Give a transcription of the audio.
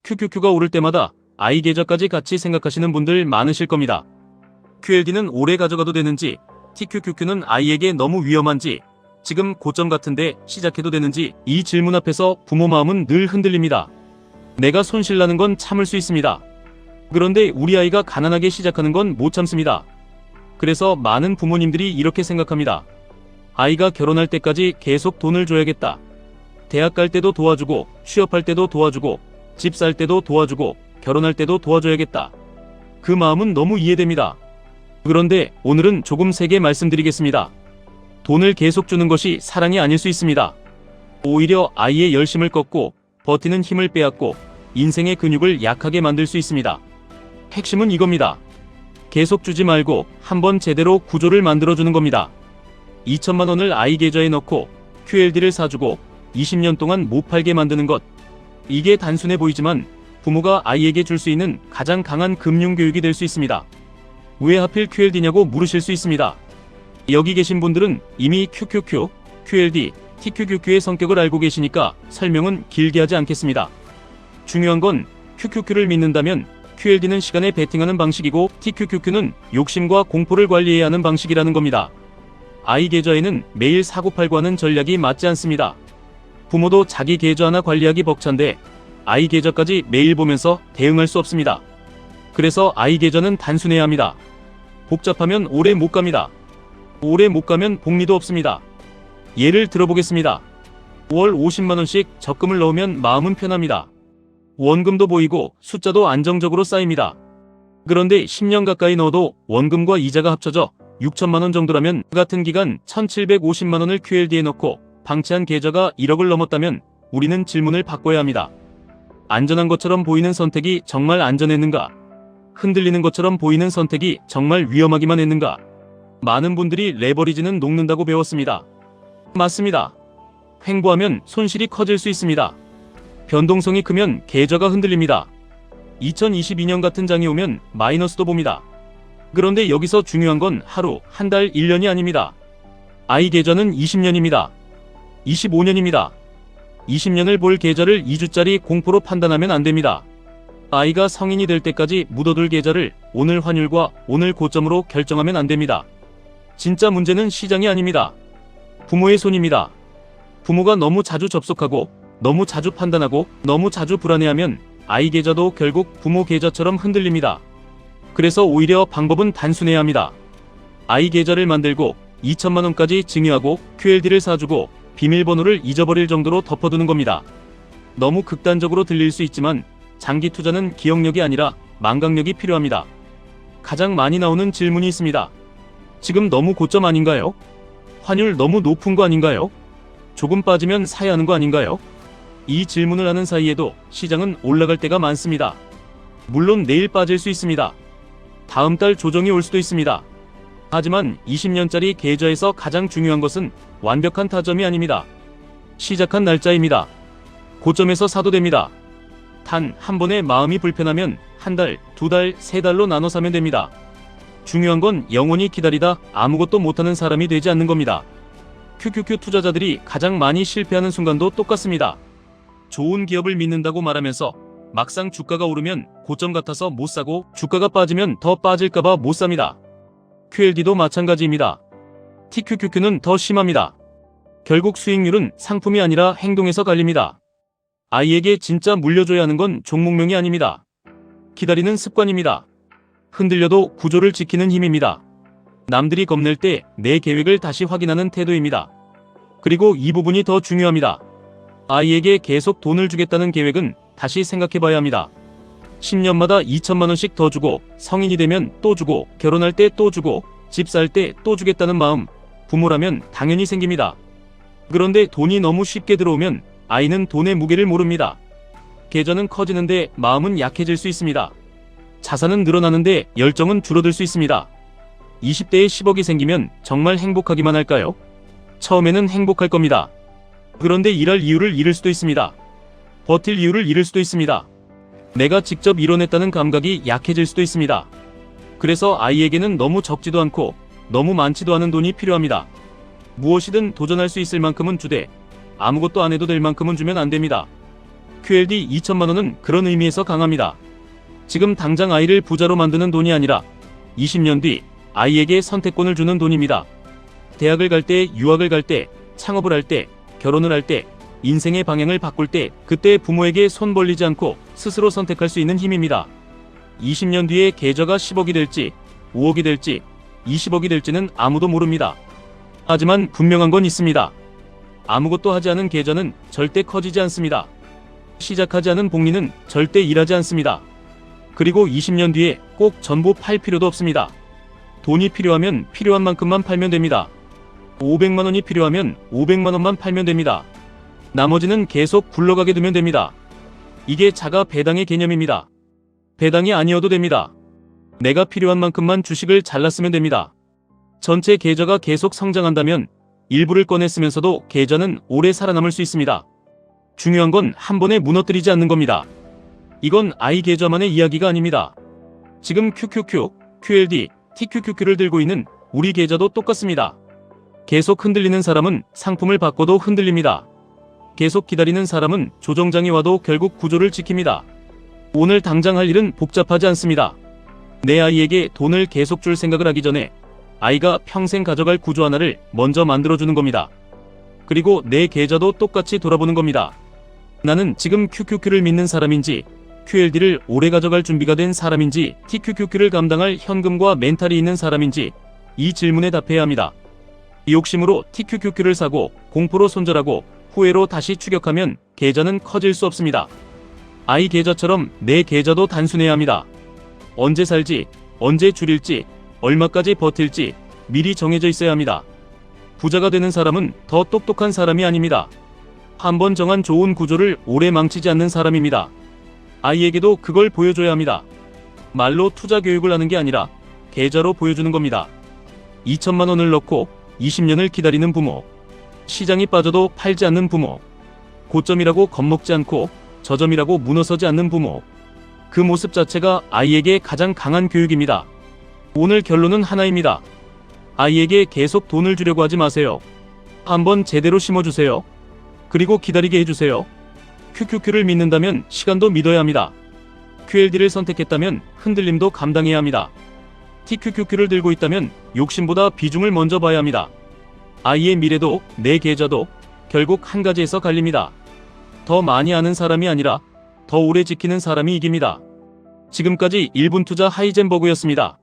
QQQ가 오를 때마다 아이 계좌까지 같이 생각하시는 분들 많으실 겁니다. QLD는 오래 가져가도 되는지, TQQQ는 아이에게 너무 위험한지, 지금 고점 같은데 시작해도 되는지 이 질문 앞에서 부모 마음은 늘 흔들립니다. 내가 손실나는 건 참을 수 있습니다. 그런데 우리 아이가 가난하게 시작하는 건 못 참습니다. 그래서 많은 부모님들이 이렇게 생각합니다. 아이가 결혼할 때까지 계속 돈을 줘야겠다. 대학 갈 때도 도와주고, 취업할 때도 도와주고, 집 살 때도 도와주고, 결혼할 때도 도와줘야겠다. 그 마음은 너무 이해됩니다. 그런데 오늘은 조금 세게 말씀드리겠습니다. 돈을 계속 주는 것이 사랑이 아닐 수 있습니다. 오히려 아이의 열심을 꺾고 버티는 힘을 빼앗고 인생의 근육을 약하게 만들 수 있습니다. 핵심은 이겁니다. 계속 주지 말고 한번 제대로 구조를 만들어주는 겁니다. 2천만 원을 아이 계좌에 넣고 QLD를 사주고 20년 동안 못 팔게 만드는 것. 이게 단순해 보이지만 부모가 아이에게 줄 수 있는 가장 강한 금융교육이 될 수 있습니다. 왜 하필 QLD냐고 물으실 수 있습니다. 여기 계신 분들은 이미 QQQ, QLD, TQQQ의 성격을 알고 계시니까 설명은 길게 하지 않겠습니다. 중요한 건 QQQ를 믿는다면 QLD는 시간에 베팅하는 방식이고 TQQQ는 욕심과 공포를 관리해야 하는 방식이라는 겁니다. 아이 계좌에는 매일 사고팔고 하는 전략이 맞지 않습니다. 부모도 자기 계좌 하나 관리하기 벅찬데 아이 계좌까지 매일 보면서 대응할 수 없습니다. 그래서 아이 계좌는 단순해야 합니다. 복잡하면 오래 못 갑니다. 오래 못 가면 복리도 없습니다. 예를 들어보겠습니다. 월 50만원씩 적금을 넣으면 마음은 편합니다. 원금도 보이고 숫자도 안정적으로 쌓입니다. 그런데 10년 가까이 넣어도 원금과 이자가 합쳐져 6천만원 정도라면 같은 기간 1750만원을 QLD에 넣고 방치한 계좌가 1억을 넘었다면 우리는 질문을 바꿔야 합니다. 안전한 것처럼 보이는 선택이 정말 안전했는가? 흔들리는 것처럼 보이는 선택이 정말 위험하기만 했는가? 많은 분들이 레버리지는 녹는다고 배웠습니다. 맞습니다. 횡보하면 손실이 커질 수 있습니다. 변동성이 크면 계좌가 흔들립니다. 2022년 같은 장이 오면 마이너스도 봅니다. 그런데 여기서 중요한 건 하루, 한 달, 1년이 아닙니다. 아이 계좌는 20년입니다. 25년입니다. 20년을 볼 계좌를 2주짜리 공포로 판단하면 안 됩니다. 아이가 성인이 될 때까지 묻어둘 계좌를 오늘 환율과 오늘 고점으로 결정하면 안 됩니다. 진짜 문제는 시장이 아닙니다. 부모의 손입니다. 부모가 너무 자주 접속하고 너무 자주 판단하고 너무 자주 불안해하면 아이 계좌도 결국 부모 계좌처럼 흔들립니다. 그래서 오히려 방법은 단순해야 합니다. 아이 계좌를 만들고 2천만원까지 증여하고 QLD를 사주고 비밀번호를 잊어버릴 정도로 덮어두는 겁니다. 너무 극단적으로 들릴 수 있지만 장기 투자는 기억력이 아니라 망각력이 필요합니다. 가장 많이 나오는 질문이 있습니다. 지금 너무 고점 아닌가요? 환율 너무 높은 거 아닌가요? 조금 빠지면 사야 하는 거 아닌가요? 이 질문을 하는 사이에도 시장은 올라갈 때가 많습니다. 물론 내일 빠질 수 있습니다. 다음 달 조정이 올 수도 있습니다. 하지만 20년짜리 계좌에서 가장 중요한 것은 완벽한 타점이 아닙니다. 시작한 날짜입니다. 고점에서 사도 됩니다. 단 한 번에 마음이 불편하면 한 달, 두 달, 세 달로 나눠 사면 됩니다. 중요한 건 영원히 기다리다 아무것도 못하는 사람이 되지 않는 겁니다. QQQ 투자자들이 가장 많이 실패하는 순간도 똑같습니다. 좋은 기업을 믿는다고 말하면서 막상 주가가 오르면 고점 같아서 못 사고 주가가 빠지면 더 빠질까봐 못 삽니다. QLD도 마찬가지입니다. TQQQ는 더 심합니다. 결국 수익률은 상품이 아니라 행동에서 갈립니다. 아이에게 진짜 물려줘야 하는 건 종목명이 아닙니다. 기다리는 습관입니다. 흔들려도 구조를 지키는 힘입니다. 남들이 겁낼 때 내 계획을 다시 확인하는 태도입니다. 그리고 이 부분이 더 중요합니다. 아이에게 계속 돈을 주겠다는 계획은 다시 생각해봐야 합니다. 10년마다 2천만원씩 더 주고 성인이 되면 또 주고 결혼할 때 또 주고 집 살 때 또 주겠다는 마음, 부모라면 당연히 생깁니다. 그런데 돈이 너무 쉽게 들어오면 아이는 돈의 무게를 모릅니다. 계좌는 커지는데 마음은 약해질 수 있습니다. 자산은 늘어나는데 열정은 줄어들 수 있습니다. 20대에 10억이 생기면 정말 행복하기만 할까요? 처음에는 행복할 겁니다. 그런데 일할 이유를 잃을 수도 있습니다. 버틸 이유를 잃을 수도 있습니다. 내가 직접 이뤄냈다는 감각이 약해질 수도 있습니다. 그래서 아이에게는 너무 적지도 않고 너무 많지도 않은 돈이 필요합니다. 무엇이든 도전할 수 있을 만큼은 주되 아무것도 안 해도 될 만큼은 주면 안 됩니다. QLD 2천만원은 그런 의미에서 강합니다. 지금 당장 아이를 부자로 만드는 돈이 아니라 20년 뒤 아이에게 선택권을 주는 돈입니다. 대학을 갈 때, 유학을 갈 때, 창업을 할 때, 결혼을 할 때, 인생의 방향을 바꿀 때, 그때 부모에게 손 벌리지 않고 스스로 선택할 수 있는 힘입니다. 20년 뒤에 계좌가 10억이 될지, 5억이 될지, 20억이 될지는 아무도 모릅니다. 하지만 분명한 건 있습니다. 아무것도 하지 않은 계좌는 절대 커지지 않습니다. 시작하지 않은 복리는 절대 일하지 않습니다. 그리고 20년 뒤에 꼭 전부 팔 필요도 없습니다. 돈이 필요하면 필요한 만큼만 팔면 됩니다. 500만원이 필요하면 500만원만 팔면 됩니다. 나머지는 계속 굴러가게 두면 됩니다. 이게 자가 배당의 개념입니다. 배당이 아니어도 됩니다. 내가 필요한 만큼만 주식을 잘랐으면 됩니다. 전체 계좌가 계속 성장한다면 일부를 꺼내 쓰면서도 계좌는 오래 살아남을 수 있습니다. 중요한 건 한 번에 무너뜨리지 않는 겁니다. 이건 아이 계좌만의 이야기가 아닙니다. 지금 QQQ, QLD, TQQQ를 들고 있는 우리 계좌도 똑같습니다. 계속 흔들리는 사람은 상품을 바꿔도 흔들립니다. 계속 기다리는 사람은 조정장이 와도 결국 구조를 지킵니다. 오늘 당장 할 일은 복잡하지 않습니다. 내 아이에게 돈을 계속 줄 생각을 하기 전에 아이가 평생 가져갈 구조 하나를 먼저 만들어주는 겁니다. 그리고 내 계좌도 똑같이 돌아보는 겁니다. 나는 지금 QQQ를 믿는 사람인지, QLD를 오래 가져갈 준비가 된 사람인지, TQQQ를 감당할 현금과 멘탈이 있는 사람인지 이 질문에 답해야 합니다. 이 욕심으로 TQQQ를 사고 공포로 손절하고 후회로 다시 추격하면 계좌는 커질 수 없습니다. 아이 계좌처럼 내 계좌도 단순해야 합니다. 언제 살지, 언제 줄일지, 얼마까지 버틸지 미리 정해져 있어야 합니다. 부자가 되는 사람은 더 똑똑한 사람이 아닙니다. 한번 정한 좋은 구조를 오래 망치지 않는 사람입니다. 아이에게도 그걸 보여줘야 합니다. 말로 투자 교육을 하는 게 아니라 계좌로 보여주는 겁니다. 2천만 원을 넣고 20년을 기다리는 부모, 시장이 빠져도 팔지 않는 부모, 고점이라고 겁먹지 않고 저점이라고 무너서지 않는 부모, 그 모습 자체가 아이에게 가장 강한 교육입니다. 오늘 결론은 하나입니다. 아이에게 계속 돈을 주려고 하지 마세요. 한번 제대로 심어주세요. 그리고 기다리게 해주세요. QQQ를 믿는다면 시간도 믿어야 합니다. QLD를 선택했다면 흔들림도 감당해야 합니다. TQQQ를 들고 있다면 욕심보다 비중을 먼저 봐야 합니다. 아이의 미래도 내 계좌도 결국 한 가지에서 갈립니다. 더 많이 아는 사람이 아니라 더 오래 지키는 사람이 이깁니다. 지금까지 1분 투자 하이젠버그였습니다.